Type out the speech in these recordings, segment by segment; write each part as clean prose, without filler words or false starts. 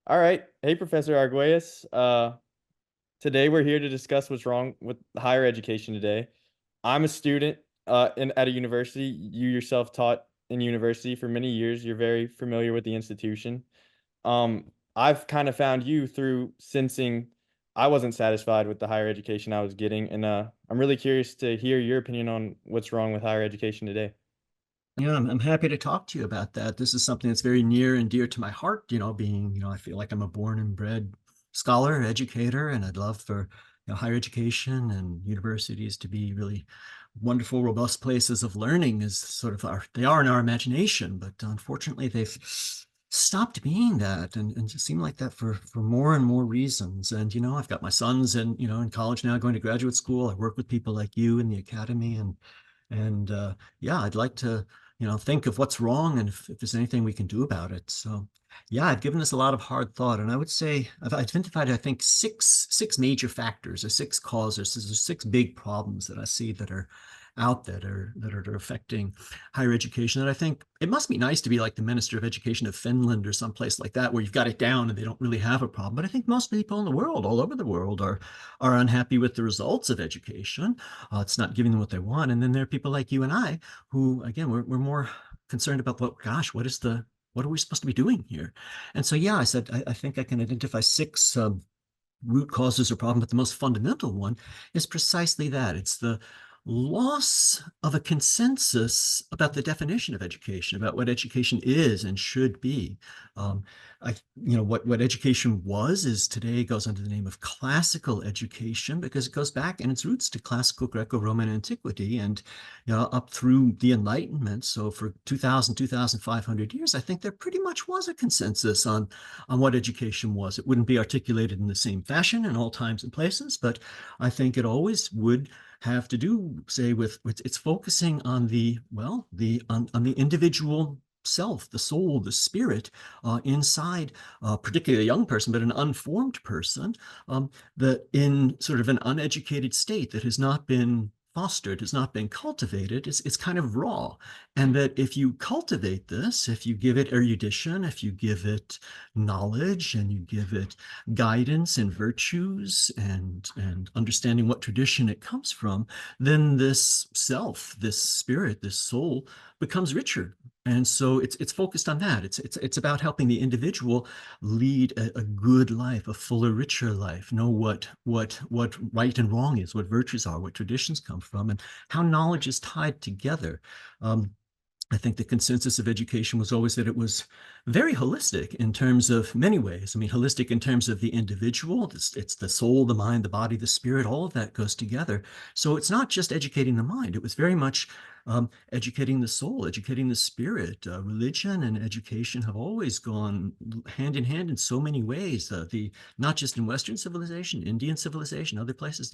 All right. Hey, Professor Arguelles. Today we're here to discuss what's wrong with higher education today. I'm a student at a university. You yourself taught in university for many years. You're very familiar with the institution. I've kind of found you through sensing I wasn't satisfied with the higher education I was getting, and I'm really curious to hear your opinion on what's wrong with higher education today. Yeah, I'm happy to talk to you about that. This is something that's very near and dear to my heart, I feel like I'm a born and bred scholar, educator, and I'd love for, higher education and universities to be really wonderful, robust places of learning is sort of they are in our imagination, but unfortunately they've stopped being that and just seem like that for more and more reasons. And, I've got my sons in college now going to graduate school. I work with people like you in the academy and yeah, I'd like to think of what's wrong and if there's anything we can do about it. So, yeah, I've given this a lot of hard thought, and I would say I've identified, I think, six major factors or six causes. There's six big problems that I see that are out that are affecting higher education. And I think it must be nice to be like the Minister of Education of Finland or someplace like that, where you've got it down and they don't really have a problem. But I think most people in the world, all over the world, are unhappy with the results of education. It's not giving them what they want. And then there are people like you and I who, again, we're more concerned about what are we supposed to be doing here? And so, yeah, I said, I think I can identify six root causes or problem, but the most fundamental one is precisely that. It's the loss of a consensus about the definition of education, about what education is and should be. Um, what education was is today goes under the name of classical education because it goes back in its roots to classical Greco-Roman antiquity and up through the Enlightenment. So for 2,000, 2,500 years, I think there pretty much was a consensus on what education was. It wouldn't be articulated in the same fashion in all times and places, but I think it always would have to do, say, with it's focusing on on the individual self, the soul, the spirit inside, particularly a young person, but an unformed person, that in sort of an uneducated state that has not been fostered, has not been cultivated, it's kind of raw. And that if you cultivate this, if you give it erudition, if you give it knowledge and you give it guidance and virtues and understanding what tradition it comes from, then this self, this spirit, this soul becomes richer. And so it's focused on that. It's about helping the individual lead a good life, a fuller, richer life, know what right and wrong is, what virtues are, what traditions come from, and how knowledge is tied together. I think the consensus of education was always that it was very holistic in terms of many ways. I mean, holistic in terms of the individual, it's the soul, the mind, the body, the spirit, all of that goes together. So it's not just educating the mind, it was very much educating the soul, educating the spirit. Religion and education have always gone hand in hand in so many ways. Not just in Western civilization, Indian civilization, other places,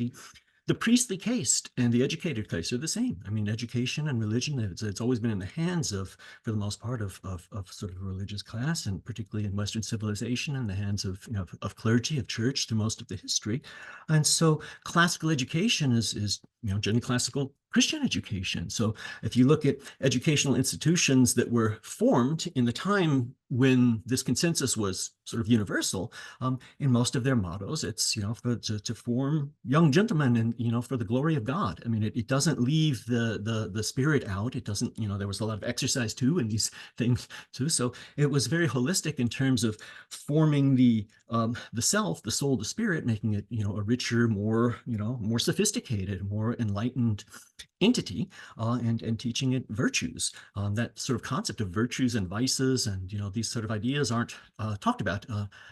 the priestly caste and the educated caste are the same. I mean, education and religion, it's always been in the hands of, for the most part, of sort of a religious class, and particularly in Western civilization, in the hands of, of clergy, of church through most of the history. And so classical education is generally classical Christian education. So if you look at educational institutions that were formed in the time when this consensus was sort of universal, in most of their mottos, it's to form young gentlemen and for the glory of God. I mean, it doesn't leave the spirit out. It doesn't there was a lot of exercise too in these things too. So it was very holistic in terms of forming the self, the soul, the spirit, making it a richer, more sophisticated, more enlightened entity, and teaching it virtues. That sort of concept of virtues and vices and these sort of ideas aren't talked about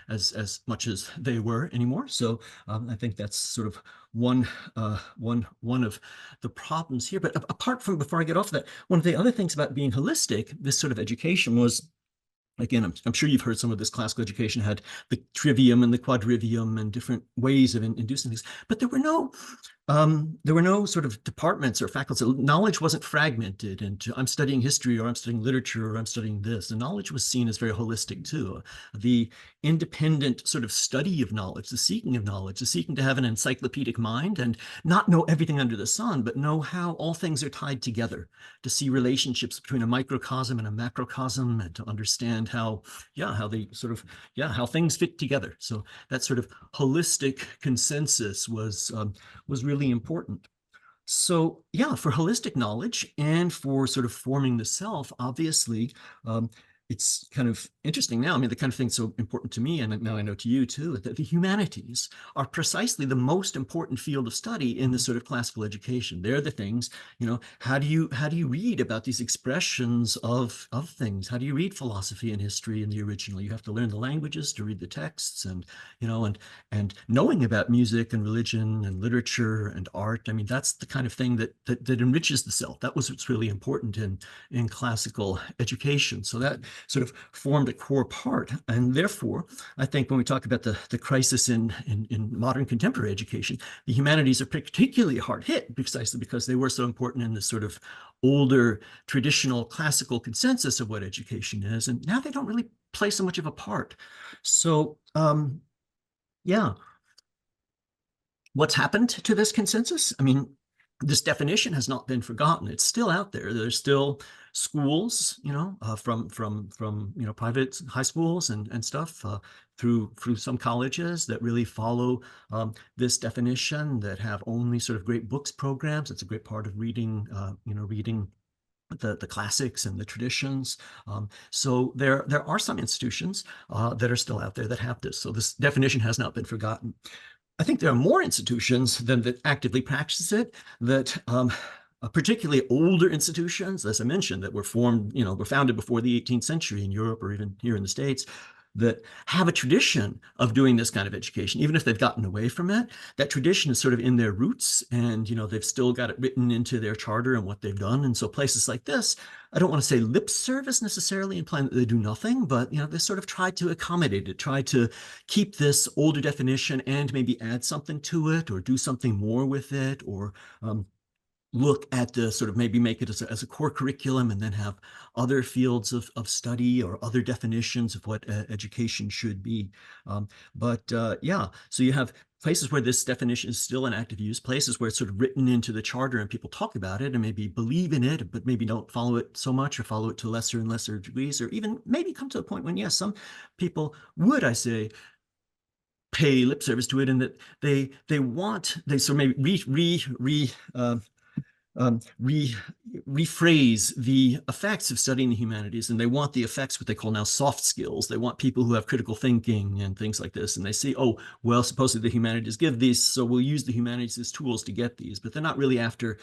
as much as they were anymore. So I think that's sort of one of the problems here. But apart from, before I get off of that, one of the other things about being holistic, this sort of education was, again, I'm sure you've heard some of this classical education had the trivium and the quadrivium and different ways of inducing things, but there were no There were no sort of departments or faculties. Knowledge wasn't fragmented into I'm studying history or I'm studying literature or I'm studying this. The knowledge was seen as very holistic too. The independent sort of study of knowledge, the seeking to have an encyclopedic mind and not know everything under the sun, but know how all things are tied together, to see relationships between a microcosm and a macrocosm, and to understand how, yeah, how they sort of, yeah, how things fit together. So that sort of holistic consensus was really important. So, yeah, for holistic knowledge and for sort of forming the self, obviously, um, it's kind of interesting now. I mean, the kind of thing so important to me, and now I know to you too, that the humanities are precisely the most important field of study in the sort of classical education. They're the things, how do you read about these expressions of things? How do you read philosophy and history in the original? You have to learn the languages to read the texts, and and knowing about music and religion and literature and art. I mean, that's the kind of thing that enriches the self. That was what's really important in classical education. So that sort of formed a core part. And therefore, I think when we talk about the crisis in modern contemporary education, the humanities are particularly hard hit precisely because they were so important in this sort of older traditional classical consensus of what education is. And now they don't really play so much of a part. So yeah, what's happened to this consensus? I mean, this definition has not been forgotten. It's still out there. There's still schools, from private high schools and stuff through some colleges that really follow this definition, that have only sort of great books programs. It's a great part of reading the classics and the traditions. So there are some institutions that are still out there that have this. So this definition has not been forgotten. I think there are more institutions than that actively practice it, that particularly older institutions, as I mentioned, that were founded before the 18th century in Europe or even here in the States, that have a tradition of doing this kind of education, even if they've gotten away from it. That tradition is sort of in their roots, and they've still got it written into their charter and what they've done. And so places like this, I don't want to say lip service necessarily, implying that they do nothing, but they sort of try to accommodate it, try to keep this older definition and maybe add something to it, or do something more with it, or look at the sort of maybe make it as a core curriculum, and then have other fields of study or other definitions of what education should be. But yeah, so you have places where this definition is still in active use, places where it's sort of written into the charter and people talk about it and maybe believe in it, but maybe don't follow it so much, or follow it to lesser and lesser degrees, or even maybe come to a point when, yes, some people would, I say, pay lip service to it, and that they so maybe re rephrase the effects of studying the humanities, and they want the effects, what they call now soft skills. They want people who have critical thinking and things like this, and they say, oh, well, supposedly the humanities give these, so we'll use the humanities as tools to get these. But they're not really after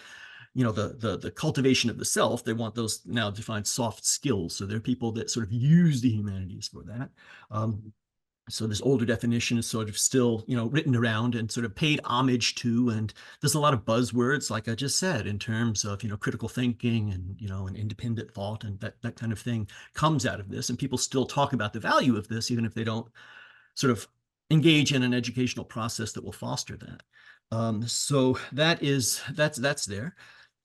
the cultivation of the self. They want those now defined soft skills. So they're people that sort of use the humanities for that. So this older definition is sort of still, written around and sort of paid homage to. And there's a lot of buzzwords, like I just said, in terms of, critical thinking and, and independent thought, and that kind of thing comes out of this. And people still talk about the value of this, even if they don't sort of engage in an educational process that will foster that. So that's there.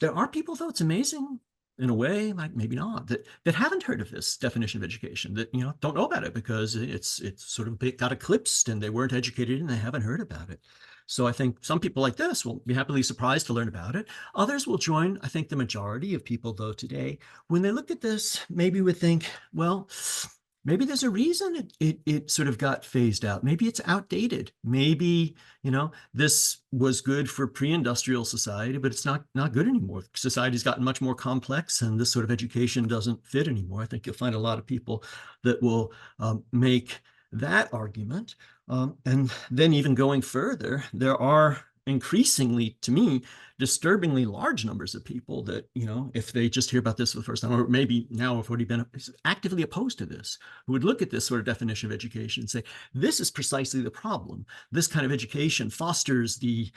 There are people, though, it's amazing in a way, like maybe not, that haven't heard of this definition of education, that don't know about it because it's sort of got eclipsed and they weren't educated and they haven't heard about it. So I think some people like this will be happily surprised to learn about it. Others will join, I think the majority of people, though, today, when they look at this, maybe would think, well, maybe there's a reason it sort of got phased out. Maybe it's outdated. Maybe, this was good for pre-industrial society, but it's not good anymore. Society's gotten much more complex, and this sort of education doesn't fit anymore. I think you'll find a lot of people that will make that argument. And then even going further, there are increasingly, to me, disturbingly large numbers of people that, if they just hear about this for the first time, or maybe now have already been actively opposed to this, who would look at this sort of definition of education and say, this is precisely the problem. This kind of education fosters the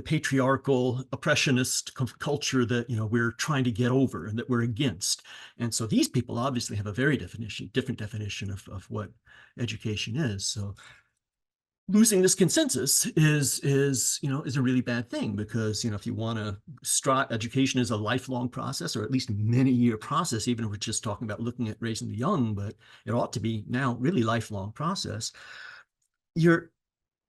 patriarchal oppressionist culture that, we're trying to get over and that we're against. And so these people obviously have a very different definition of what education is. So losing this consensus is a really bad thing, because if you want to strive, education is a lifelong process, or at least many year process, even if we're just talking about looking at raising the young, but it ought to be now really lifelong process. You're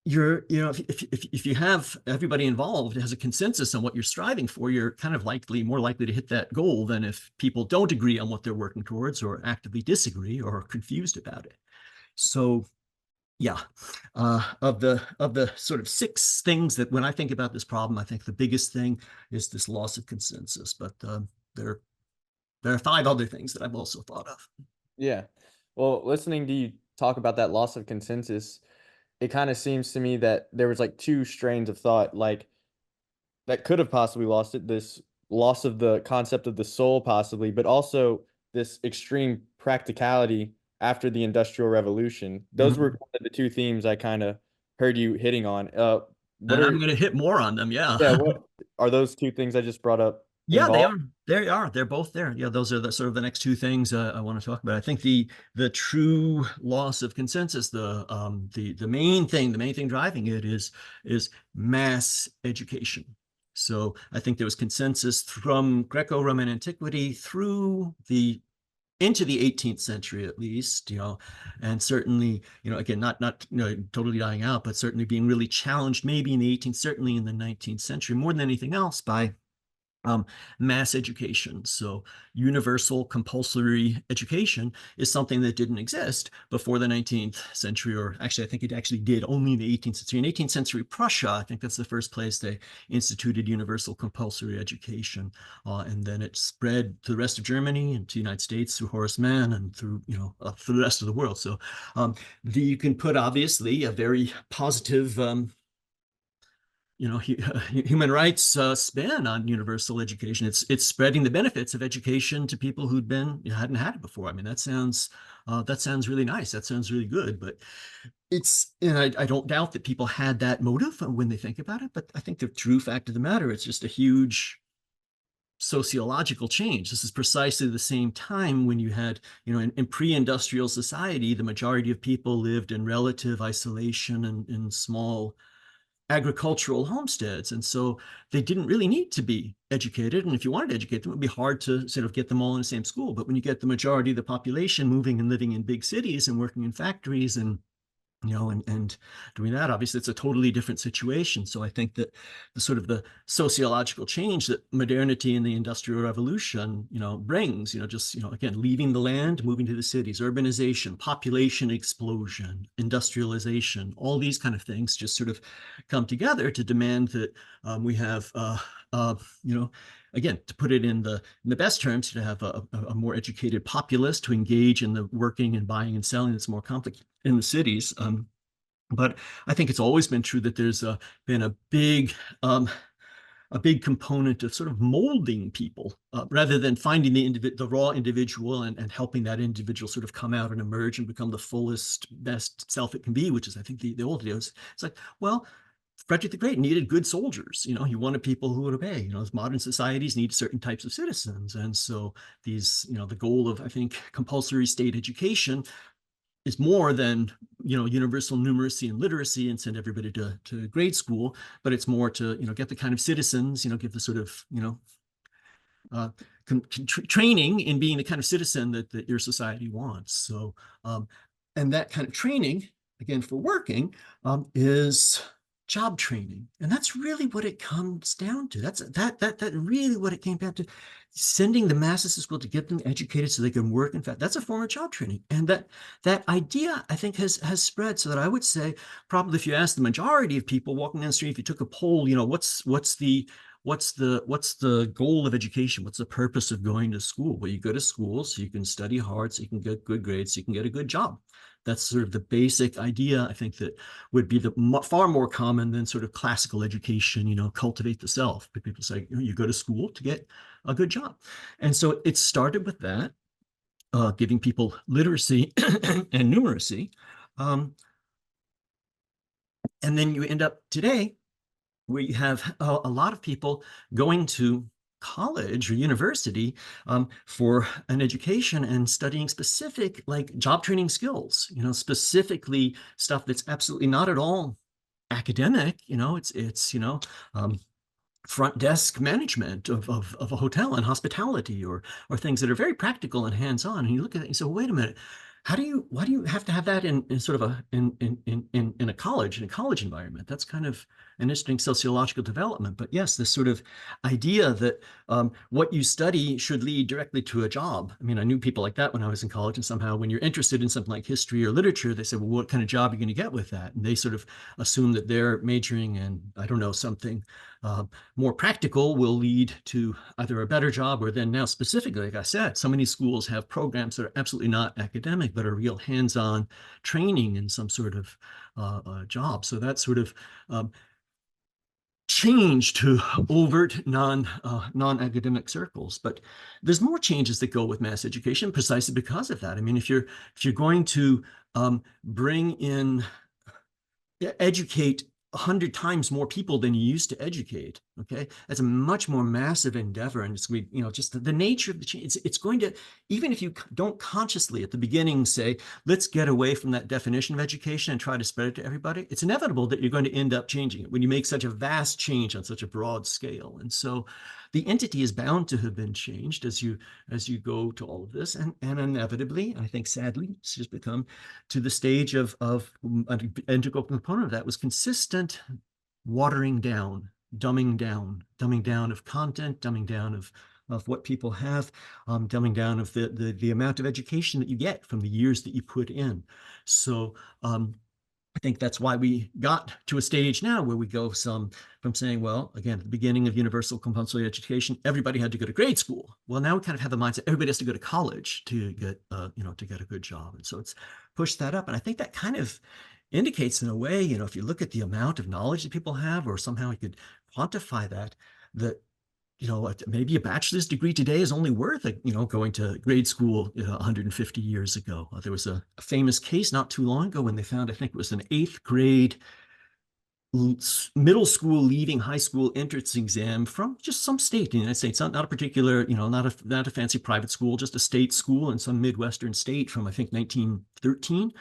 if you have everybody involved has a consensus on what you're striving for, you're kind of more likely to hit that goal than if people don't agree on what they're working towards, or actively disagree, or are confused about it. So yeah, of the sort of six things that, when I think about this problem, I think the biggest thing is this loss of consensus. But there there are five other things that I've also thought of. Yeah. Well, listening to you talk about that loss of consensus, it kind of seems to me that there was like two strains of thought, like that could have possibly lost it. This loss of the concept of the soul, possibly, but also this extreme practicality after the Industrial Revolution. Those were Mhm. kind of the two themes I kind of heard you hitting on. What And I'm are going to hit more on them. Yeah. Yeah, what are those two things I just brought up Yeah, they involved? are. They are. They're both there. Yeah, those are the sort of the next two things I want to talk about. I think the true loss of consensus, the main thing driving it is mass education. So I think there was consensus from Greco-Roman antiquity through the into the 18th century, at least, and certainly, again, not totally dying out, but certainly being really challenged, maybe in the 18th, certainly in the 19th century, more than anything else, by um, mass education. So universal compulsory education is something that didn't exist before the 19th century, or actually, I think it actually did only in the 18th century. In 18th century Prussia, I think that's the first place they instituted universal compulsory education. And then it spread to the rest of Germany and to the United States through Horace Mann, and through the rest of the world. So um, you can put, obviously, a very positive human rights spin on universal education. It's spreading the benefits of education to people hadn't had it before. I mean, that sounds really nice. That sounds really good. But and I don't doubt that people had that motive when they think about it. But I think the true fact of the matter, it's just a huge sociological change. This is precisely the same time when you had, in pre-industrial society, the majority of people lived in relative isolation and in small agricultural homesteads. And so they didn't really need to be educated. And if you wanted to educate them, it would be hard to sort of get them all in the same school. But when you get the majority of the population moving and living in big cities and working in factories and doing that, obviously it's a totally different situation. So I think that the sort of the sociological change that modernity and the Industrial Revolution, brings, again, leaving the land, moving to the cities, urbanization, population explosion, industrialization, all these kind of things just sort of come together to demand that we have, again, to put it in the best terms, to have a more educated populace to engage in the working and buying and selling that's more complicated in the cities. But I think it's always been true that there's been a big component of sort of molding people, rather than finding the raw individual and helping that individual sort of come out and emerge and become the fullest, best self it can be, which is, I think, the old days. It's like, well, Frederick the Great needed good soldiers. He wanted people who would obey. Modern societies need certain types of citizens. And so the goal of, I think, compulsory state education is more than, universal numeracy and literacy and send everybody to grade school, but it's more to, get the kind of citizens, give the sort of, uh, training in being the kind of citizen that your society wants. So, and that kind of training, again, for working, is job training, and that's really what it comes down to. That really what it came down to. Sending the masses to school to get them educated so they can work. In fact, that's a form of job training, and that idea, I think, has spread. So that I would say, probably, if you ask the majority of people walking down the street, if you took a poll, what's the goal of education? What's the purpose of going to school? Well, you go to school so you can study hard, so you can get good grades, so you can get a good job. That's sort of the basic idea, I think, that would be far more common than sort of classical education, cultivate the self. But people say, you go to school to get a good job. And so it started with that, giving people literacy and numeracy. And then you end up today where you have a lot of people going to college or university for an education and studying specific like job training skills, specifically stuff that's absolutely not at all academic. It's um, front desk management of a hotel and hospitality, or things that are very practical and hands-on. And you look at it and you say, well, wait a minute, why do you have to have that in sort of a in a college environment? That's kind of an interesting sociological development. But yes, this sort of idea that what you study should lead directly to a job. I mean, I knew people like that when I was in college, and somehow when you're interested in something like history or literature, they say, well, what kind of job are you going to get with that? And they sort of assume that they're majoring in, I don't know, something more practical will lead to either a better job, or then now specifically, like I said, so many schools have programs that are absolutely not academic, but are real hands-on training in some sort of job. So that sort of change to overt non-academic circles. But there's more changes that go with mass education precisely because of that. I mean, if you're going to bring in educate 100 times more people than you used to educate. Okay, that's a much more massive endeavor, and it's just the nature of the change. It's going to, even if you don't consciously at the beginning say, let's get away from that definition of education and try to spread it to everybody. It's inevitable that you're going to end up changing it when you make such a vast change on such a broad scale. And so the entity is bound to have been changed as you go to all of this, and inevitably, I think sadly, it's just become to the stage of an integral component of that was consistent watering down, dumbing down of content, dumbing down of what people have, dumbing down of the amount of education that you get from the years that you put in. So I think that's why we got to a stage now where we go from saying, well, again, at the beginning of universal compulsory education, everybody had to go to grade school. Well, now we kind of have the mindset everybody has to go to college to get to get a good job, and so it's pushed that up. And I think that kind of indicates in a way, if you look at the amount of knowledge that people have, or somehow you could quantify that maybe a bachelor's degree today is only worth, going to grade school 150 years ago. There was a famous case not too long ago when they found, I think it was an 8th grade middle school leaving high school entrance exam from just some state in the United States, not a particular, not a fancy private school, just a state school in some Midwestern state from, I think, 1913.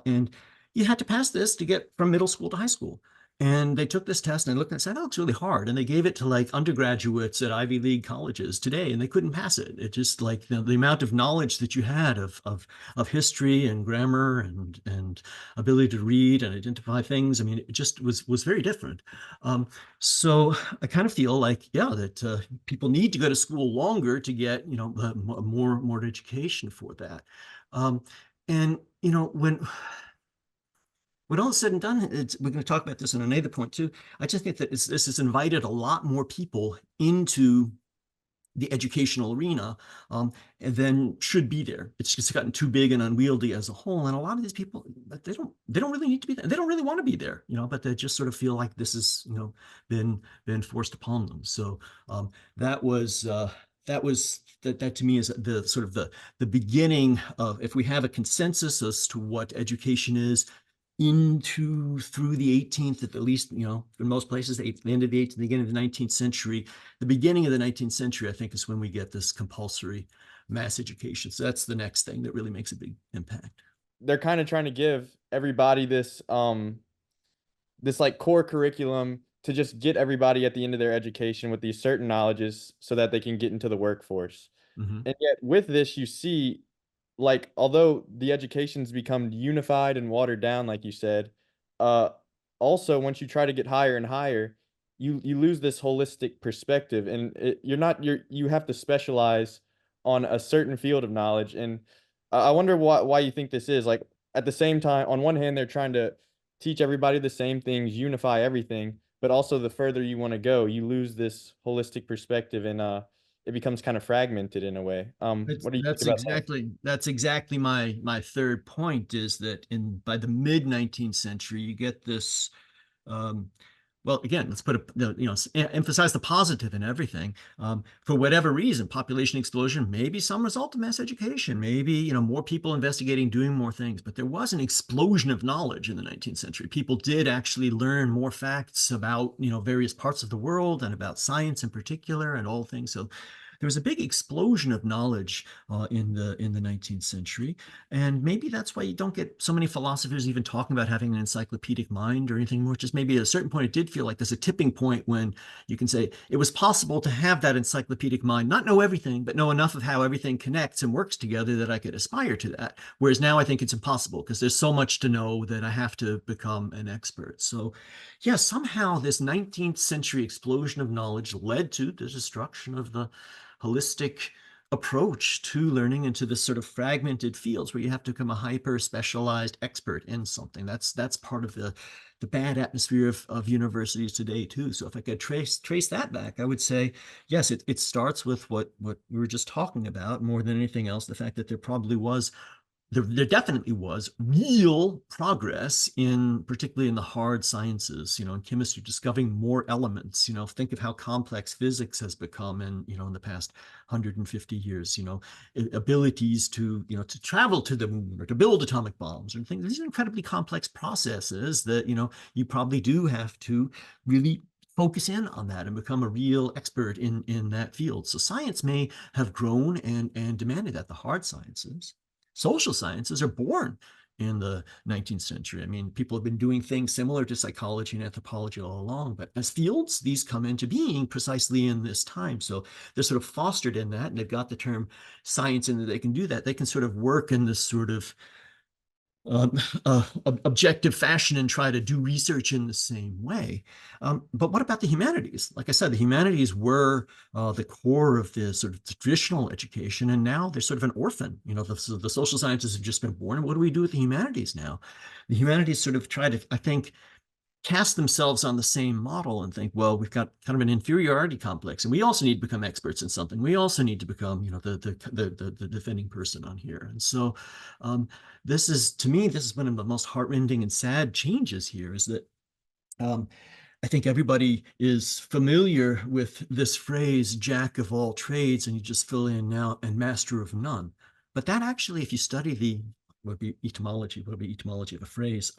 And you had to pass this to get from middle school to high school. And they took this test and they looked and said, oh, it's really hard. And they gave it to like undergraduates at Ivy League colleges today, and they couldn't pass it. It just like the amount of knowledge that you had of history and grammar and ability to read and identify things. I mean, it just was very different. So I kind of feel like, yeah, that people need to go to school longer to get, more education for that. And, when all is said and done, we're going to talk about this in another point too. I just think that this has invited a lot more people into the educational arena than should be there. It's just gotten too big and unwieldy as a whole. And a lot of these people, they don't really need to be there. They don't really want to be there, but they just sort of feel like this has, been forced upon them. So that to me is the sort of the beginning of, if we have a consensus as to what education is, through the 18th, at least, in most places, the end of the 18th, the beginning of the 19th century. The beginning of the 19th century, I think, is when we get this compulsory mass education. So that's the next thing that really makes a big impact. They're kind of trying to give everybody this like core curriculum to just get everybody at the end of their education with these certain knowledges so that they can get into the workforce. Mm-hmm. And yet with this, you see, like, although the education's become unified and watered down, like you said, uh, also once you try to get higher and higher, you lose this holistic perspective, and you have to specialize on a certain field of knowledge. And I wonder why you think this is. Like, at the same time, on one hand, they're trying to teach everybody the same things, unify everything, but also the further you want to go, you lose this holistic perspective, and it becomes kind of fragmented in a way. It's, What do you think that's about that? exactly that's exactly my third point, is that by the mid 19th century, you get this um, well, again, let's put emphasize the positive in everything. For whatever reason, population explosion, maybe some result of mass education, maybe, more people investigating, doing more things. But there was an explosion of knowledge in the 19th century. People did actually learn more facts about, various parts of the world and about science in particular and all things. So there was a big explosion of knowledge in the 19th century, and maybe that's why you don't get so many philosophers even talking about having an encyclopedic mind or anything more. Just maybe at a certain point, it did feel like there's a tipping point when you can say it was possible to have that encyclopedic mind, not know everything, but know enough of how everything connects and works together that I could aspire to that. Whereas now I think it's impossible because there's so much to know that I have to become an expert. So, yeah, somehow this 19th century explosion of knowledge led to the destruction of the holistic approach to learning into this sort of fragmented fields where you have to become a hyper specialized expert in something. That's part of the bad atmosphere of universities today too. So if I could trace that back, I would say, yes, it starts with what we were just talking about more than anything else, the fact that there definitely was real progress in particularly in the hard sciences, in chemistry, discovering more elements. Think of how complex physics has become in the past 150 years, abilities to travel to the moon or to build atomic bombs and things. These are incredibly complex processes that, you probably do have to really focus in on that and become a real expert in that field. So science may have grown and demanded that. The hard sciences, social sciences, are born in the 19th century. I mean, people have been doing things similar to psychology and anthropology all along, but as fields, these come into being precisely in this time. So they're sort of fostered in that, and they've got the term science in that they can do that. They can sort of work in this sort of um, objective fashion and try to do research in the same way. But what about the humanities? Like I said, the humanities were the core of the sort of traditional education, and now they're sort of an orphan. The social sciences have just been born. What do we do with the humanities now? The humanities sort of try to, I think, cast themselves on the same model and think, well, we've got kind of an inferiority complex, and we also need to become experts in something. We also need to become, the defending person on here. And so, this is, to me, this is one of the most heartrending and sad changes here. Is that I think everybody is familiar with this phrase, "jack of all trades," and you just fill in now, "and master of none." But that actually, if you study the would be etymology of a phrase.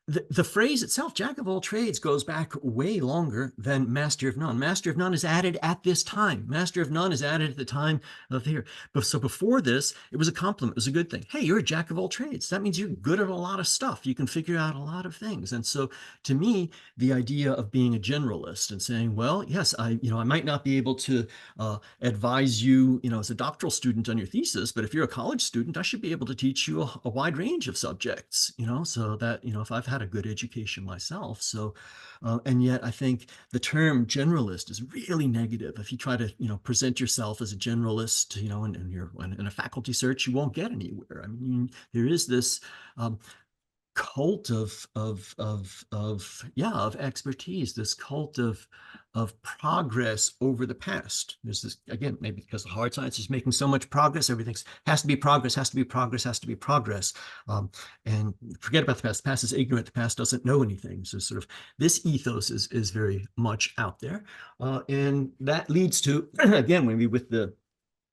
The phrase itself, jack of all trades, goes back way longer than master of none. Master of none is added at this time. Master of none is added at the time of here. But so before this, it was a compliment. It was a good thing. Hey, you're a jack of all trades. That means you're good at a lot of stuff. You can figure out a lot of things. And so to me, the idea of being a generalist and saying, well, yes, I might not be able to advise you, as a doctoral student on your thesis, but if you're a college student, I should be able to teach you a wide range of subjects, so that, if I've had a good education myself. So, and yet I think the term generalist is really negative. If you try to, present yourself as a generalist, and you're in a faculty search, you won't get anywhere. I mean, there is this cult of expertise, this cult of progress over the past. There's this, again, maybe because the hard science is making so much progress, everything has to be progress, has to be progress, has to be progress. And forget about the past. The past is ignorant. The past doesn't know anything. So sort of this ethos is very much out there. And that leads to, again, maybe with the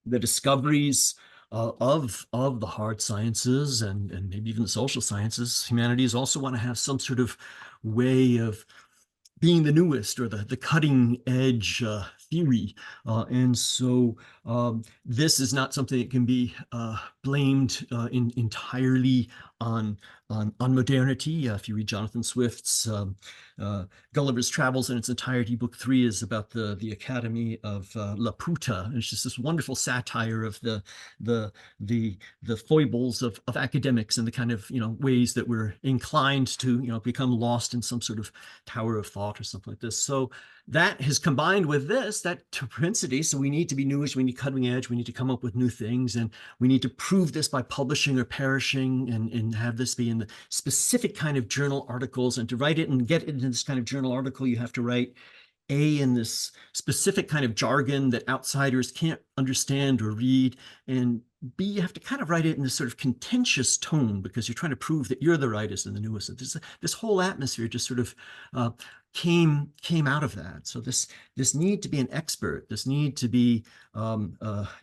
discoveries of the hard sciences and maybe even the social sciences, humanities also want to have some sort of way of being the newest or the cutting edge theory. And so this is not something that can be blamed entirely on modernity. If you read Jonathan Swift's Gulliver's Travels in its entirety, book 3 is about the Academy of Laputa. And it's just this wonderful satire of the foibles of academics and the kind of ways that we're inclined to become lost in some sort of tower of thought or something like this. So that has combined with that propensity. So we need to be newish, we need cutting edge, we need to come up with new things, and we need to prove this by publishing or perishing and have this be in the specific kind of journal articles. And to write it and get it into this kind of journal article, you have to write in this specific kind of jargon that outsiders can't understand or read, and B, you have to kind of write it in this sort of contentious tone because you're trying to prove that you're the rightest and the newest. This whole atmosphere just sort of came out of that. So this need to be an expert, this need to be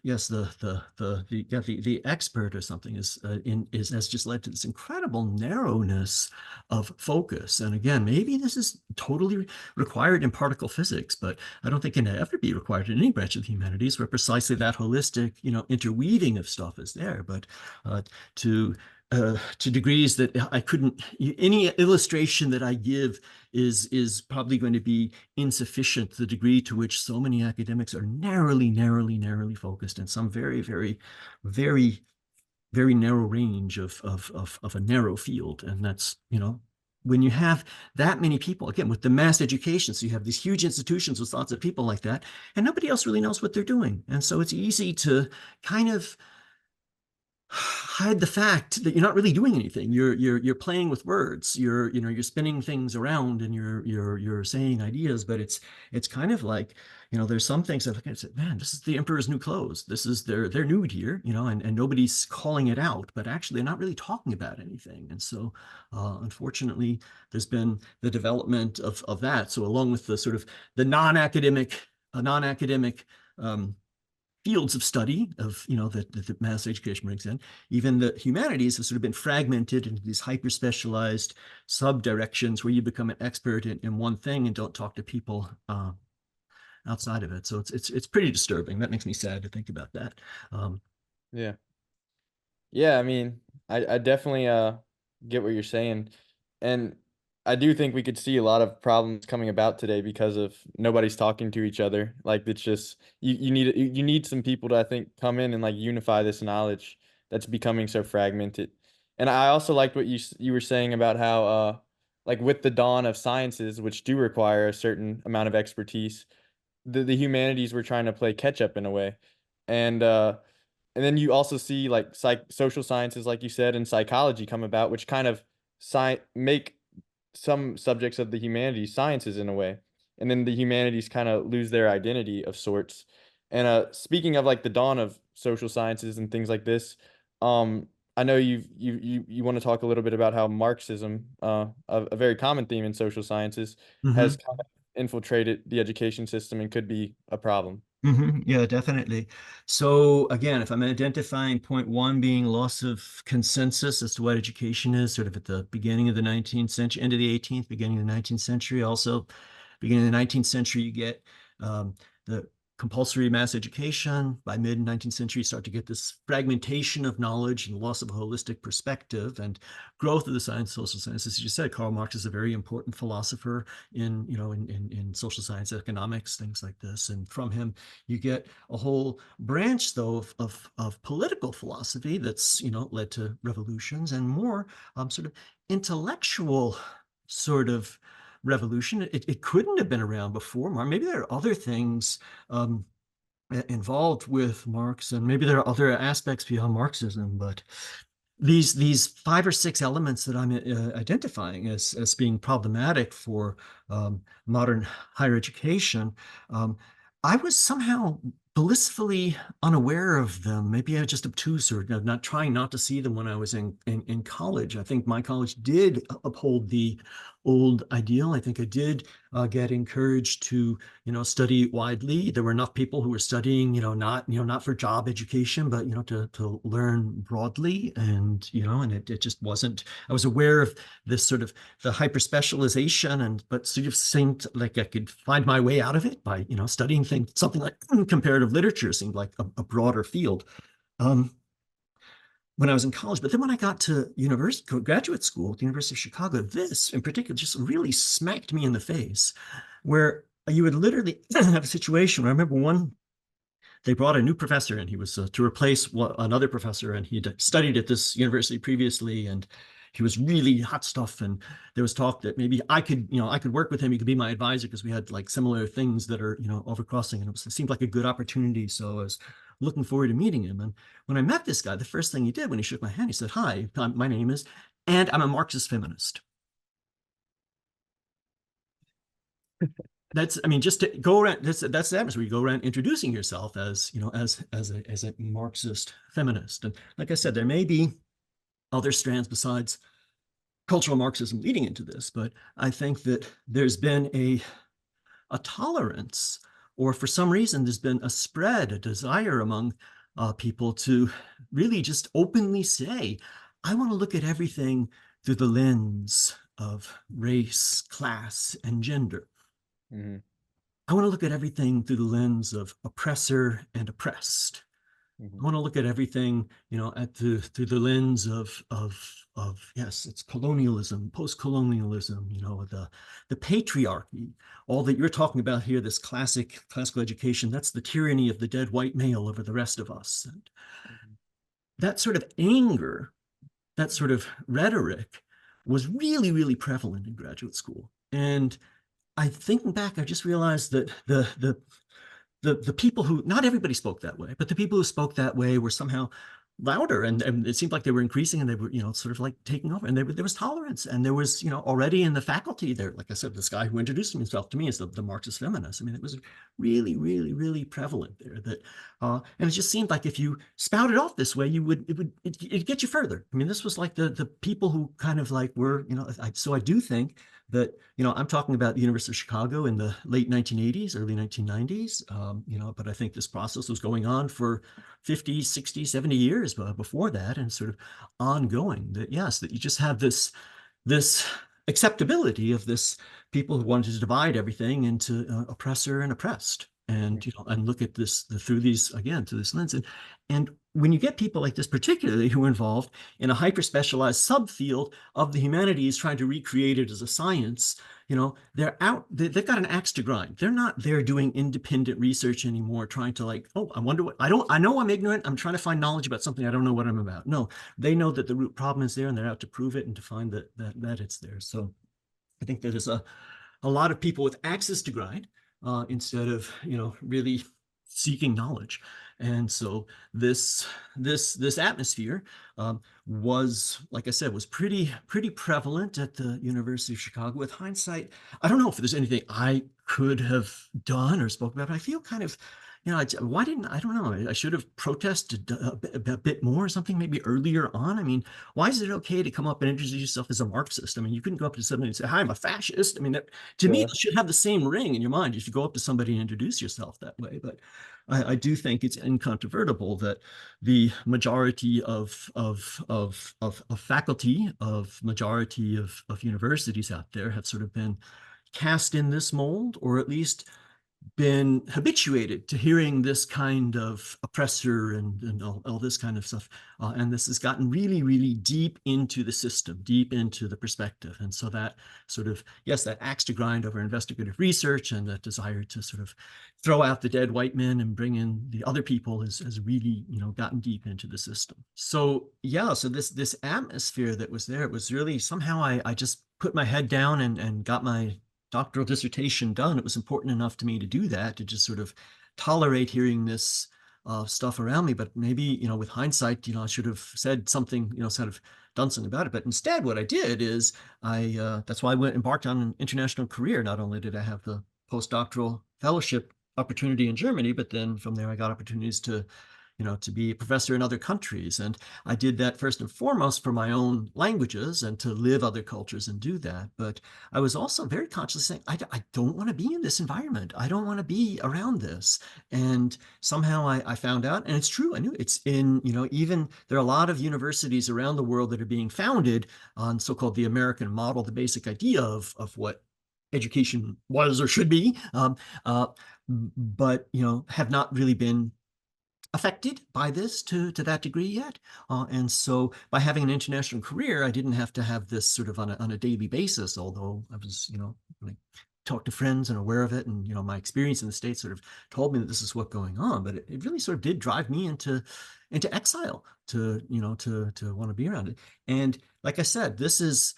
yes, the expert or something is has just led to this incredible narrowness of focus. And again, maybe this is totally required in particle physics, but I don't think it can ever be required in any branch of the humanities where precisely that holistic, interweaving of stuff is there. But to to degrees that I couldn't, any illustration that I give is probably going to be insufficient to the degree to which so many academics are narrowly focused in some very, very narrow range of a narrow field. And that's, when you have that many people, again, with the mass education, so you have these huge institutions with lots of people like that, and nobody else really knows what they're doing. And so it's easy to kind of hide the fact that you're not really doing anything. You're playing with words. You're spinning things around and you're saying ideas, but it's kind of like, there's some things that I look at and say, man, this is the emperor's new clothes. This is they're nude here, and nobody's calling it out, but actually they're not really talking about anything. And so unfortunately, there's been the development of that. So along with the sort of the non-academic fields of study of that mass education brings in, even the humanities have sort of been fragmented into these hyper specialized sub directions where you become an expert in one thing and don't talk to people outside of it. So it's pretty disturbing. That makes me sad to think about that. Yeah. Yeah, I mean, I definitely get what you're saying. And I do think we could see a lot of problems coming about today because of nobody's talking to each other. Like it's just you need some people to, I think, come in and like unify this knowledge that's becoming so fragmented. And I also liked what you were saying about how like with the dawn of sciences, which do require a certain amount of expertise, the humanities were trying to play catch up in a way. And then you also see like social sciences, like you said, and psychology come about, which kind of make some subjects of the humanities sciences in a way. And then the humanities kind of lose their identity of sorts. And speaking of like the dawn of social sciences and things like this, I know you want to talk a little bit about how Marxism, a very common theme in social sciences, has Mhm. kind of infiltrated the education system and could be a problem. Yeah, definitely. So again, if I'm identifying point one being loss of consensus as to what education is, sort of at the beginning of the 19th century, end of the 18th, beginning of the 19th century, also beginning of the 19th century, you get the compulsory mass education. By mid 19th century, you start to get this fragmentation of knowledge and loss of a holistic perspective and growth of the science, social sciences. As you said, Karl Marx is a very important philosopher in social science, economics, things like this. And from him, you get a whole branch, though, of political philosophy that's led to revolutions and more sort of intellectual sort of revolution. It couldn't have been around before. Maybe there are other things involved with Marx, and maybe there are other aspects beyond Marxism, but these five or six elements that I'm identifying as being problematic for modern higher education, um, I was somehow blissfully unaware of them. Maybe I was just obtuse or not trying not to see them when I was in college. I think my college did uphold the old ideal. I think I did get encouraged to study widely. There were enough people who were studying, not for job education, but to learn broadly. And it just wasn't. I was aware of this sort of the hyper specialization, but sort of seemed like I could find my way out of it by studying things. Something like comparative literature seemed like a broader field. Um, when I was in college. But then when I got to university, graduate school at the University of Chicago, this in particular just really smacked me in the face, where you would literally have a situation where I remember they brought a new professor in. He was to replace another professor, and he'd studied at this university previously, and he was really hot stuff. And there was talk that maybe I could work with him. He could be my advisor because we had like similar things that are, overcrossing. And it seemed like a good opportunity. So I was looking forward to meeting him. And when I met this guy, the first thing he did when he shook my hand, he said, "Hi, my name is, and I'm a Marxist feminist." I mean, just to go around, that's the atmosphere. You go around introducing yourself as, as a Marxist feminist. And like I said, there may be other strands besides cultural Marxism leading into this, but I think that there's been a tolerance, or for some reason, there's been a spread, a desire among people to really just openly say, I want to look at everything through the lens of race, class, and gender. Hmm. I want to look at everything through the lens of oppressor and oppressed. I Hmm. want to look at everything, through the lens of yes, it's colonialism, post-colonialism, the patriarchy, all that you're talking about here, this classical education, that's the tyranny of the dead white male over the rest of us. And that sort of anger, that sort of rhetoric was really, really prevalent in graduate school. And I thinking back, I just realized that the people who, not everybody spoke that way, but the people who spoke that way were somehow louder, and it seemed like they were increasing, and they were, sort of like taking over, and there was tolerance, and there was, already in the faculty there, like I said, this guy who introduced himself to me as the Marxist feminist. I mean, it was really, really, really prevalent there, that and it just seemed like if you spouted off this way, it'd get you further. I mean, this was like the people who kind of like were, so I do think that, I'm talking about the University of Chicago in the late 1980s, early 1990s, but I think this process was going on for 50, 60, 70 years before that, and sort of ongoing, that yes, that you just have this acceptability of this people who wanted to divide everything into oppressor and oppressed, and and look at this through these, again, through this lens, and when you get people like this, particularly who are involved in a hyper specialized subfield of the humanities, trying to recreate it as a science, they're out, they've got an axe to grind. They're not there doing independent research anymore, trying to like, oh, I wonder what, I know I'm ignorant, I'm trying to find knowledge about something I don't know what I'm about. No, they know that the root problem is there, and they're out to prove it and to find that it's there. So I think that there's a lot of people with axes to grind, instead of, really seeking knowledge. And so this atmosphere, was, like I said, was pretty prevalent at the University of Chicago. With hindsight, I don't know if there's anything I could have done or spoke about, but I feel kind of, why didn't, I don't know, I should have protested a bit more or something, maybe earlier on. I mean, why is it okay to come up and introduce yourself as a Marxist? I mean, you couldn't go up to somebody and say, hi, I'm a fascist. I mean, that, to me, Yeah. it should have the same ring in your mind. You should go up to somebody and introduce yourself that way. But I do think it's incontrovertible that the majority of faculty, of majority of universities out there have sort of been cast in this mold, or at least been habituated to hearing this kind of oppressor and all this kind of stuff. And this has gotten really, really deep into the system, deep into the perspective. And so that sort of, yes, that axe to grind over investigative research, and that desire to sort of throw out the dead white men and bring in the other people has really, gotten deep into the system. So yeah, so this atmosphere that was there, it was really somehow I just put my head down and got my doctoral dissertation done. It was important enough to me to do that, to just sort of tolerate hearing this stuff around me. But maybe, with hindsight, I should have said something, sort of done something about it. But instead, what I did is that's why I embarked on an international career. Not only did I have the postdoctoral fellowship opportunity in Germany, but then from there I got opportunities to be a professor in other countries. And I did that first and foremost for my own languages and to live other cultures and do that. But I was also very conscious saying, I don't want to be in this environment. I don't want to be around this. And somehow I found out, and it's true, I knew it's in, even there are a lot of universities around the world that are being founded on so-called the American model, the basic idea of what education was or should be, but have not really been affected by this to that degree yet. And so by having an international career, I didn't have to have this sort of on a daily basis, although I was, when I talked to friends and aware of it, and, my experience in the States sort of told me that this is what's going on. But it really sort of did drive me into exile to, to want to be around it. And like I said, this is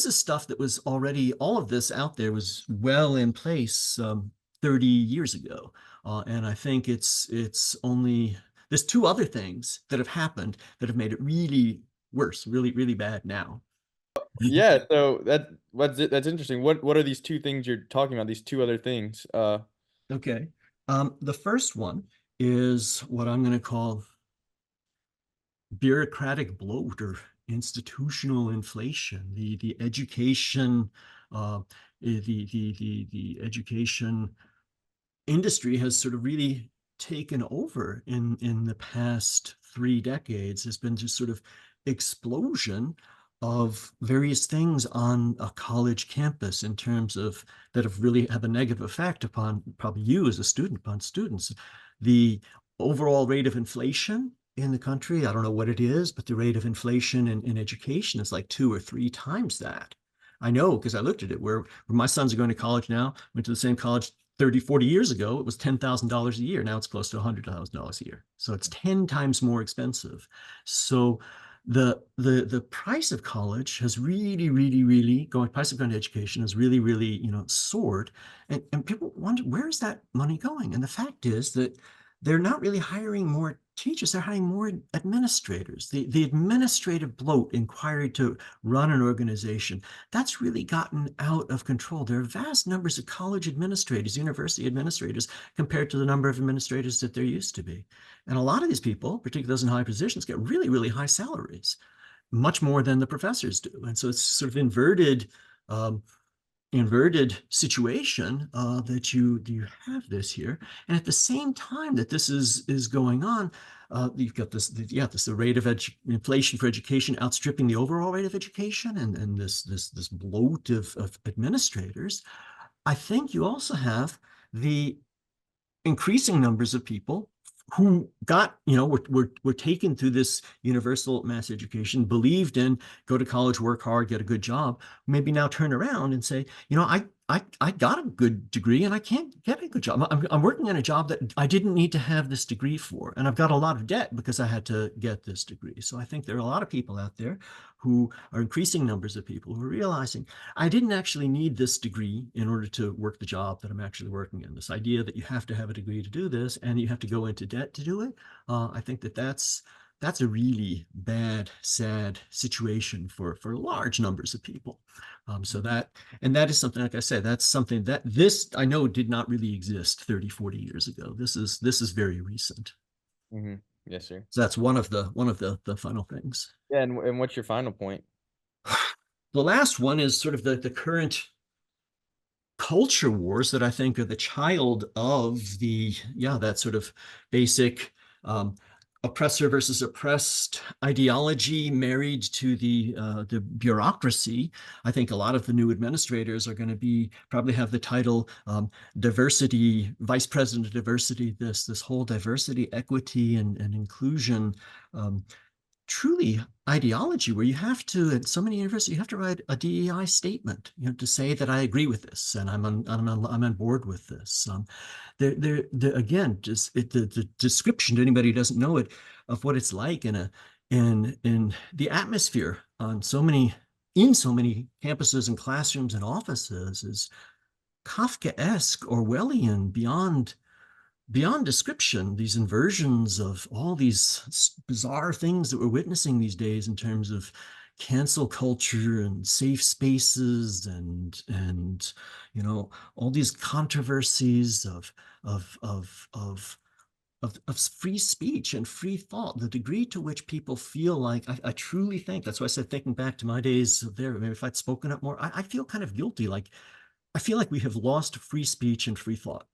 stuff that was already, all of this out there was well in place 30 years ago. And I think it's only, there's two other things that have happened that have made it really worse, really, really bad now. Yeah, so that's interesting. What are these two things you're talking about? These two other things? Okay. The first one is what I'm going to call bureaucratic bloat or institutional inflation. The education, the education industry has sort of really taken over in the past 3 decades. There's been just sort of explosion of various things on a college campus in terms of that have really have a negative effect upon probably you as a student, upon students. The overall rate of inflation in the country, I don't know what it is, but the rate of inflation in education is like 2 or 3 times that. I know because I looked at it where my sons are going to college now, went to the same college 30, 40 years ago, it was $10,000 a year. Now it's close to $100,000 a year. So it's 10 times more expensive. So the price of college has really price of going to education has really, soared. And people wonder, where is that money going? And the fact is that they're not really hiring more teachers, they're hiring more administrators. The administrative bloat required to run an organization, that's really gotten out of control. There are vast numbers of college administrators, university administrators, compared to the number of administrators that there used to be. And a lot of these people, particularly those in high positions, get really high salaries, much more than the professors do. And so it's sort of um, inverted situation that you have this here, and at the same time that this is going on, you've got this the rate of inflation for education outstripping the overall rate of education, and this bloat of administrators. I think you also have the increasing numbers of people who got, were taken through this universal mass education, believed in go to college, work hard, get a good job, maybe now turn around and say, I got a good degree and I can't get a good job. I'm working in a job that I didn't need to have this degree for. And I've got a lot of debt because I had to get this degree. So I think there are a lot of people out there who are increasing numbers of people who are realizing I didn't actually need this degree in order to work the job that I'm actually working in. This idea that you have to have a degree to do this and you have to go into debt to do it. I think that's a really bad, sad situation for large numbers of people. So that is something, like I said, that's something that this I know did not really exist 30, 40 years ago. This is very recent. Mm-hmm. Yes, sir. So that's one of the final things. Yeah, and what's your final point? The last one is sort of the current culture wars that I think are the child of that sort of basic um, oppressor versus oppressed ideology married to the bureaucracy. I think a lot of the new administrators are going to probably have the title diversity, vice president of diversity, this whole diversity, equity, and inclusion truly ideology where you have to, at so many universities, you have to write a DEI statement, to say that I agree with this and I'm on board with this. Again, just the description to anybody who doesn't know it of what it's like in the atmosphere on in so many campuses and classrooms and offices is Kafkaesque, Orwellian, beyond description, these inversions of all these bizarre things that we're witnessing these days in terms of cancel culture and safe spaces and all these controversies of free speech and free thought, the degree to which people feel like I truly think that's why I said, thinking back to my days there, maybe if I'd spoken up more, I feel kind of guilty, like I feel like we have lost free speech and free thought.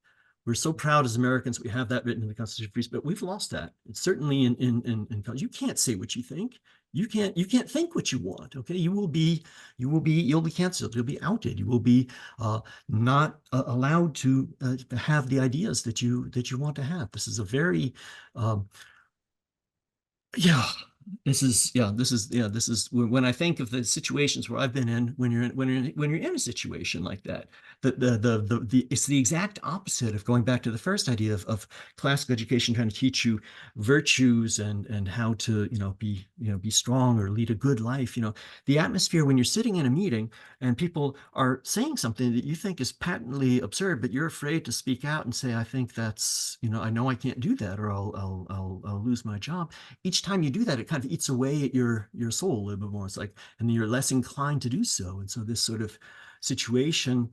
We're so proud as Americans we have that written in the Constitution, free speech, but we've lost that. It's certainly in you can't say what you think. You can't think what you want. Okay, you'll be canceled. You'll be outed. You will be not allowed to have the ideas that you want to have. This is a very um, yeah, this is when I think of the situations where I've been in, when you're in a situation like that, it's the exact opposite of going back to the first idea of classical education trying to teach you virtues and how to, be strong or lead a good life. The atmosphere when you're sitting in a meeting and people are saying something that you think is patently absurd, but you're afraid to speak out and say, I think that's, I know I can't do that, or I'll lose my job. Each time you do that, it kind of eats away at your soul a little bit more. It's like, and you're less inclined to do so. And so this sort of situation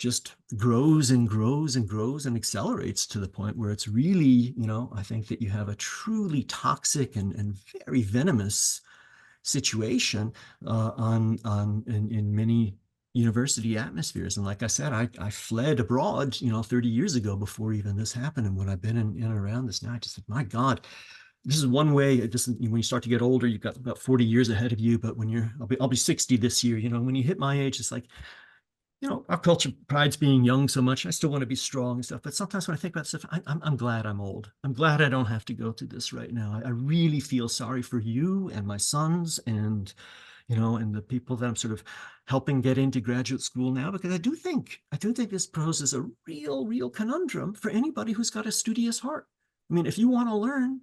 just grows and grows and grows and accelerates to the point where it's really, I think that you have a truly toxic and very venomous situation in many university atmospheres. And like I said, I fled abroad, 30 years ago before even this happened. And when I've been in and around this now, I just think, my God, this is one way. Just when you start to get older, you've got about 40 years ahead of you. But I'll be 60 this year. When you hit my age, it's like, our culture prides being young so much. I still want to be strong and stuff. But sometimes when I think about stuff, I'm glad I'm old. I'm glad I don't have to go through this right now. I really feel sorry for you and my sons and the people that I'm sort of helping get into graduate school now, because I do think this poses a real conundrum for anybody who's got a studious heart. I mean, if you want to learn,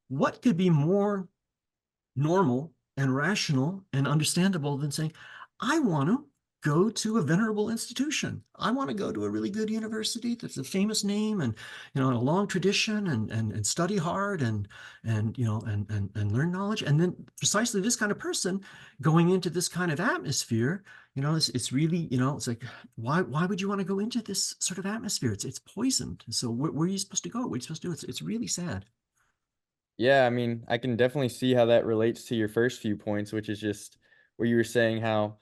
what could be more normal and rational and understandable than saying, I want to go to a venerable institution. I want to go to a really good university that's a famous name and a long tradition and study hard and learn knowledge. And then precisely this kind of person going into this kind of atmosphere, it's really, it's like, why would you want to go into this sort of atmosphere? It's poisoned. So where are you supposed to go? What are you supposed to do? It's really sad. Yeah, I mean, I can definitely see how that relates to your first few points, which is just where you were saying how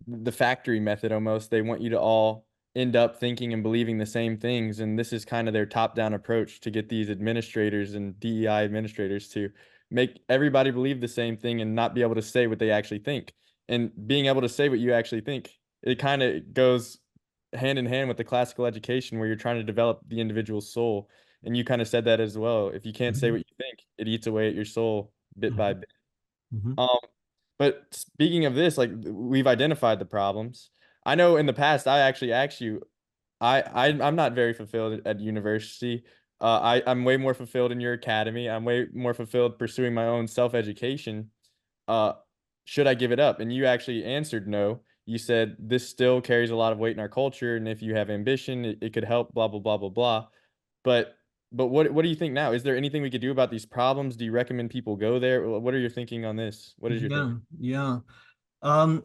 the factory method almost, they want you to all end up thinking and believing the same things, and this is kind of their top-down approach to get these administrators and DEI administrators to make everybody believe the same thing and not be able to say what they actually think. And being able to say what you actually think, it kind of goes hand in hand with the classical education where you're trying to develop the individual's soul. And you kind of said that as well. If you can't say what Mhm, you think, it eats away at your soul bit by mhm, bit. mhm. Um, but speaking of this, like we've identified the problems. I know in the past I actually asked you, I'm not very fulfilled at university. I'm way more fulfilled in your academy. I'm way more fulfilled pursuing my own self-education. Uh, should I give it up? And you actually answered no. You said this still carries a lot of weight in our culture, and if you have ambition, it could help. Blah blah blah blah blah. But what do you think now? Is there anything we could do about these problems? Do you recommend people go there? What are your thinking on this? What is your Yeah, thinking? yeah.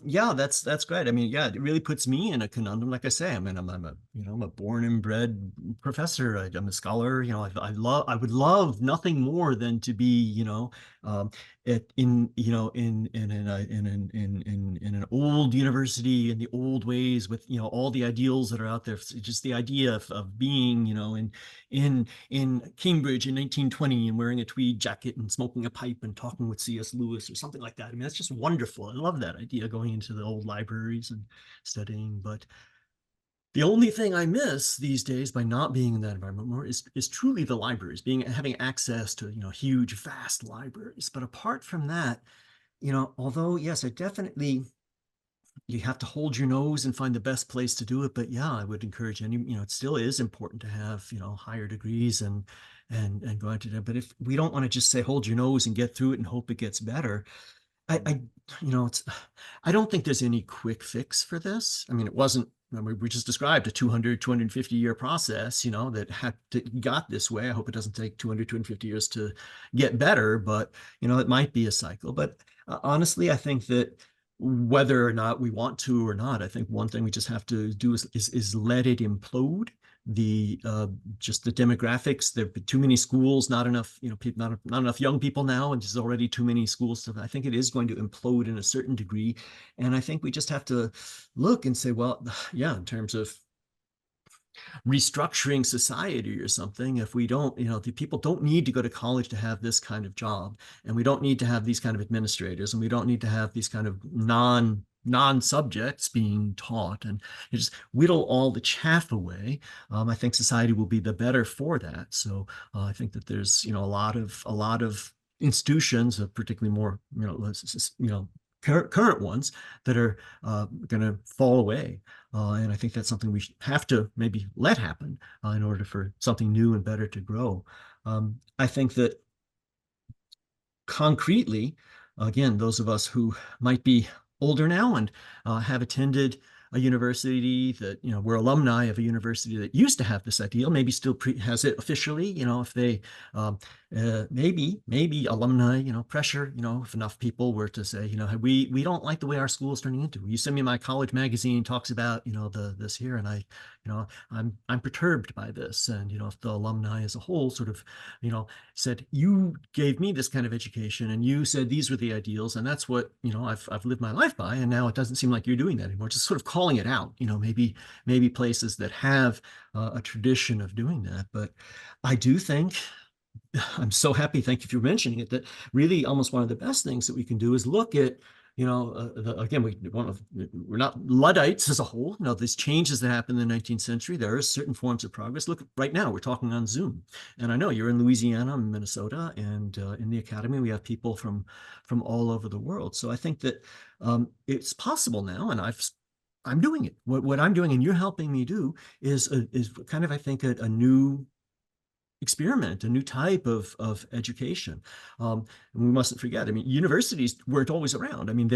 Yeah, that's great. I mean, yeah, it really puts me in a conundrum. Like I say, I mean, I'm a born and bred professor. I'm a scholar. I would love nothing more than to be, um, in an old university in the old ways with, all the ideals that are out there. Just the idea of being, in Cambridge in 1920 and wearing a tweed jacket and smoking a pipe and talking with C.S. Lewis or something like that. I mean, that's just wonderful. I love that idea, going into the old libraries and studying. But the only thing I miss these days by not being in that environment more is truly the libraries, having access to, huge, vast libraries. But apart from that, although yes, I definitely you have to hold your nose and find the best place to do it. But yeah, I would encourage it still is important to have, higher degrees and go into that. But if we don't want to just say hold your nose and get through it and hope it gets better, Mhm. I it's I don't think there's any quick fix for this. I mean, it wasn't, we just described a 250 year process, that got this way. I hope it doesn't take 250 years to get better, but it might be a cycle. But honestly, I think that whether or not we want to or not, I think one thing we just have to do is let it implode. The Just the demographics. There have been too many schools, not enough, people, not enough young people now, and there's already too many schools. So I think it is going to implode in a certain degree, and I think we just have to look and say, well, yeah, in terms of restructuring society or something, if we don't, the people don't need to go to college to have this kind of job, and we don't need to have these kind of administrators, and we don't need to have these kind of non subjects being taught, and you just whittle all the chaff away. I think society will be the better for that. So I think that there's a lot of institutions, particularly more current ones that are going to fall away. And I think that's something we have to maybe let happen in order for something new and better to grow. I think that concretely, again, those of us who might be older now and have attended a university that, we're alumni of a university that used to have this ideal, maybe still has it officially, if they maybe alumni, pressure, if enough people were to say, hey, we don't like the way our school is turning into. You send me my college magazine talks about, this here, and I'm perturbed by this. And, if the alumni as a whole sort of, said, you gave me this kind of education and you said these were the ideals, and that's what, I've lived my life by, and now it doesn't seem like you're doing that anymore. Just sort of calling it out, maybe places that have a tradition of doing that. But I do think I'm so happy, thank you for mentioning it, that really almost one of the best things that we can do is look at, again, we're not Luddites as a whole. These changes that happened in the 19th century, there are certain forms of progress. Look, right now we're talking on Zoom, and I know you're in Louisiana, I'm in Minnesota, and in the academy we have people from all over the world. So I think that it's possible now, and I'm doing it. What I'm doing, and you're helping me do, is kind of, I think, a new experiment, a new type of education. And we mustn't forget, I mean, universities weren't always around. I mean,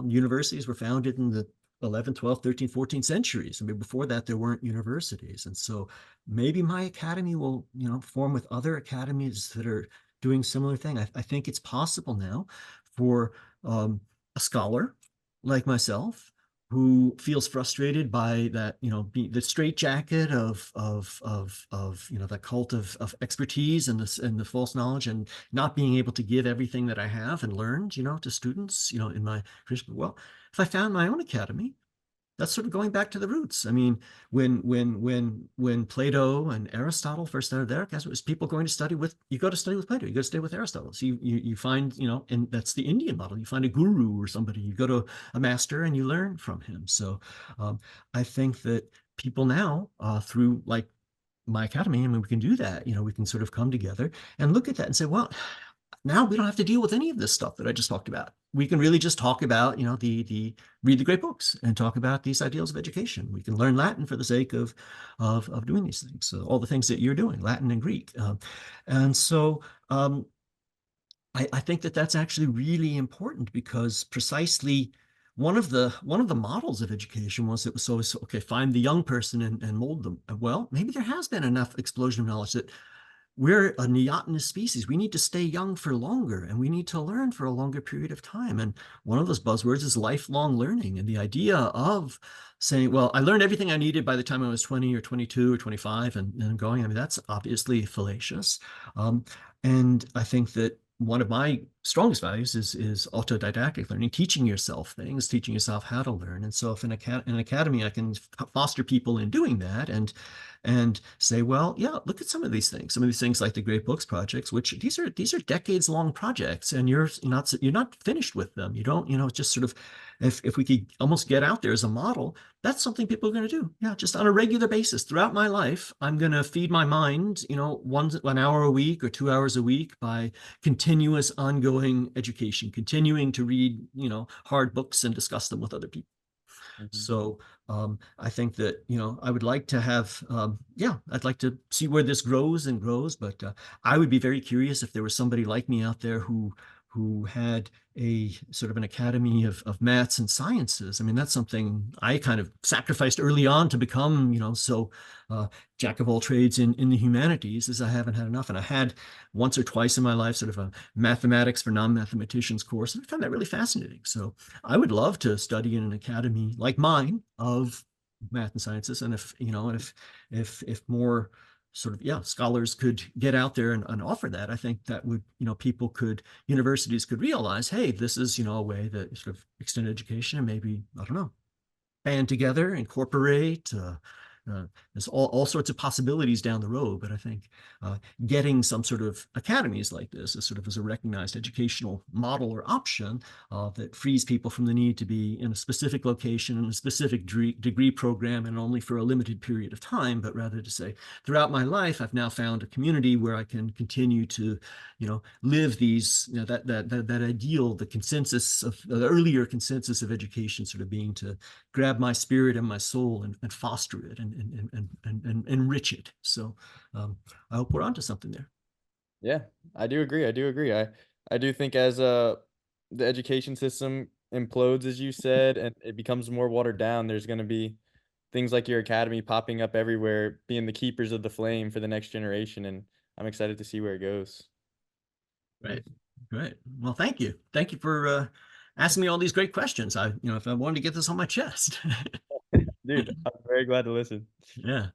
universities were founded in the 11th, 12th, 13th, 14th centuries. I mean, before that, there weren't universities. And so maybe my academy will, form with other academies that are doing similar thing. I think it's possible now for a scholar like myself who feels frustrated by that, the straitjacket of the cult of expertise and the false knowledge, and not being able to give everything that I have and learned, to students, in my tradition. Well, if I found my own academy, that's sort of going back to the roots. I mean, when Plato and Aristotle first started their academy, it was people going to study with, you go to study with Plato, you go to study with Aristotle. So you find, and that's the Indian model. You find a guru or somebody, you go to a master and you learn from him. So I think that people now, through like my academy, I mean, we can do that. We can sort of come together and look at that and say, well, now we don't have to deal with any of this stuff that I just talked about. We can really just talk about, the read the great books and talk about these ideals of education. We can learn Latin for the sake of doing these things. So all the things that you're doing, Latin and Greek. And so I think that that's actually really important, because precisely one of the models of education was, it was always, okay, find the young person and mold them. Well, maybe there has been enough explosion of knowledge that we're a neotenous species. We need to stay young for longer, and we need to learn for a longer period of time. And one of those buzzwords is lifelong learning. And the idea of saying, well, I learned everything I needed by the time I was 20 or 22 or 25 and going, I mean, that's obviously fallacious. And I think that one of my strongest values is autodidactic learning, teaching yourself things, teaching yourself how to learn. And so if in an academy I can foster people in doing that, and say, well, yeah, look at some of these things like the Great Books projects, which these are decades long projects, and you're not finished with them. You don't, just sort of, if we could almost get out there as a model, that's something people are going to do. Yeah, just on a regular basis throughout my life, I'm going to feed my mind, 1 hour a week or 2 hours a week by continuous ongoing education, continuing to read, hard books and discuss them with other people. Mhm. So I think that, I would like to have, I'd like to see where this grows and grows. But I would be very curious if there was somebody like me out there who had a sort of an academy of maths and sciences. I mean, that's something I kind of sacrificed early on to become, so jack of all trades in the humanities, as I haven't had enough. And I had once or twice in my life sort of a mathematics for non-mathematicians course, and I found that really fascinating. So I would love to study in an academy like mine of math and sciences. And if more sort of, scholars could get out there and offer that, I think that would, universities could realize, hey, this is, a way that sort of extended education, and maybe, I don't know, band together, incorporate. There's all sorts of possibilities down the road, but I think getting some sort of academies like this as sort of as a recognized educational model or option that frees people from the need to be in a specific location in a specific degree program and only for a limited period of time, but rather to say, throughout my life, I've now found a community where I can continue to, live these, that ideal, the consensus of the earlier consensus of education sort of being to grab my spirit and my soul and foster it and enrich it. So I hope we're onto something there. Yeah, I do agree. I do agree. I do think as the education system implodes, as you said, and it becomes more watered down, there's going to be things like your academy popping up everywhere, being the keepers of the flame for the next generation, and I'm excited to see where it goes. Great. Great. Well, thank you. Thank you for asking me all these great questions. If I wanted to get this on my chest. Dude, I'm very glad to listen. Yeah.